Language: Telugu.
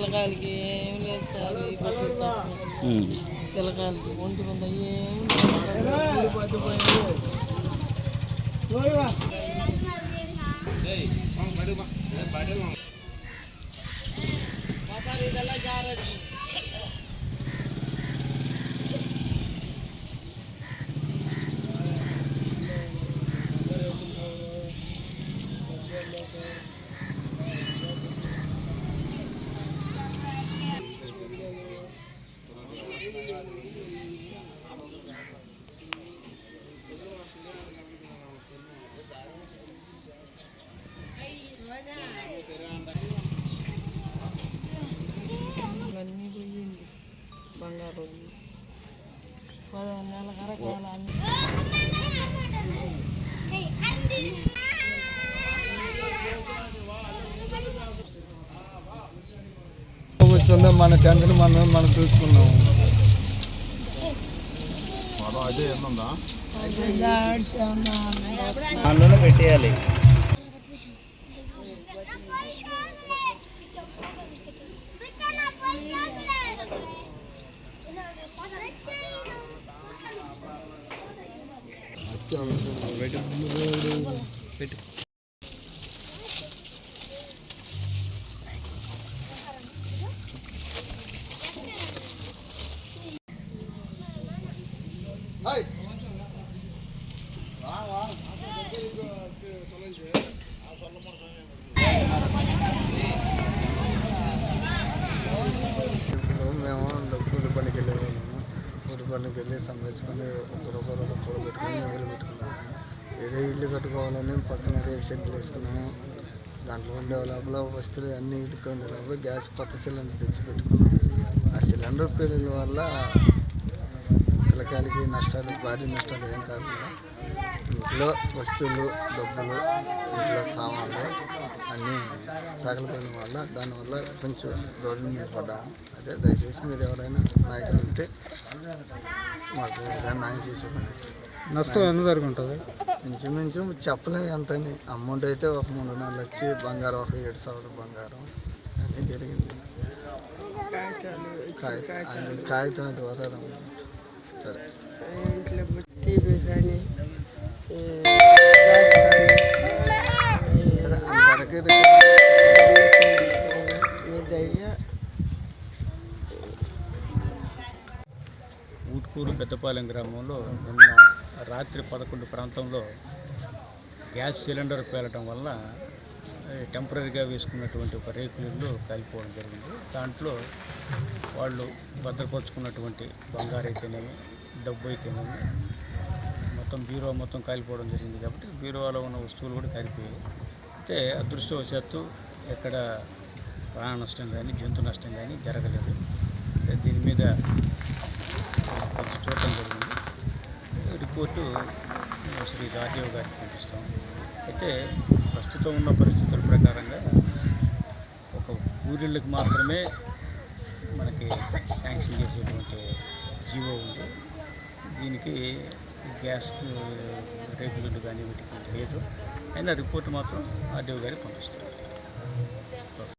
పిల్లకాయలకి ఏం లేదు సార్. పిల్లకాయలకి ఒంటి మీద ఏం అన్నీ పోయింది. బంగారం 10 నెలల కరకాల వచ్చిందో మన టెన్షన్ మనం చూసుకున్నాము. అదే ఏముందా అందులోనే పెట్టేయాలి. పెట్టు మేము కూలి పనికి వెళ్ళేవాళ్ళము. కూలి పనికి వెళ్ళి సంపాదించుకొని రూపాయలు కూడబెట్టుకొని మొదలు పెట్టుకున్నాము. ఏదో ఇల్లు కట్టుకోవాలని పక్కన రేక్ షెడ్లు వేసుకున్నాము. దాంట్లో ఉండే లోపల వస్తువులు అన్నీ ఇటుకుండే లోపల గ్యాస్ కొత్త సిలిండర్ తెచ్చిపెట్టుకున్నాము. ఆ సిలిండర్ పేలుల వల్ల పిల్లకాయలకి నష్టాలు, భారీ నష్టాలు ఏం కాకుండా ఇంట్లో వస్తువులు, డబ్బులు, ఇంట్లో సామాన్లు అన్నీ తగలిపోయిన వల్ల దానివల్ల కొంచెం రోడ్డు మీద పడ్డాము. అదే దయచేసి మీరు ఎవరైనా నాయకులు ఉంటే మాకు న్యాయం చేసేవాళ్ళు. నష్టం ఎంత జరుగుతుంది? ఇంచుమించు చెప్పలేము ఎంత అని. అమౌంట్ అయితే ఒక 3-4 లక్ష, బంగారం ఒక 7,000 బంగారం అన్నీ జరిగింది. కాగితం అది వదలం. సరే టీవీ కానీ సరే అందరికీ ఊట్కూరు పెద్దపాలెం గ్రామంలో నిన్న రాత్రి 11 ప్రాంతంలో గ్యాస్ సిలిండర్ పేలటం వల్ల టెంపరీగా వేసుకున్నటువంటి ఒక రేకులు కాలిపోవడం జరిగింది. దాంట్లో వాళ్ళు భద్రపరుచుకున్నటువంటి బంగారు అయితేనేమి, డబ్బు అయితేనేమి, మొత్తం బీరువా మొత్తం కాలిపోవడం జరిగింది. కాబట్టి బీరువాలో ఉన్న వస్తువులు కూడా కాలిపోయాయి. అయితే అదృష్టవశాత్తు ఎక్కడ ప్రాణ నష్టం కానీ, జంతు నష్టం కానీ జరగలేదు. దీని మీద చూడటం జరిగింది. రిపోర్టు శ్రీ రాజీవ్ గారికి పంపిస్తాం. అయితే ప్రస్తుతం ఉన్న పరిస్థితుల ప్రకారంగా ఒక ఊరిళ్ళకి మాత్రమే మనకి శాంక్షన్ చేసేటువంటి జీవో ఉంది. దీనికి గ్యాస్ రేకులు కానీ వీటికి లేదు. అయినా రిపోర్ట్ మాత్రం ఆర్డీఓ గారికి పంపిస్తాం.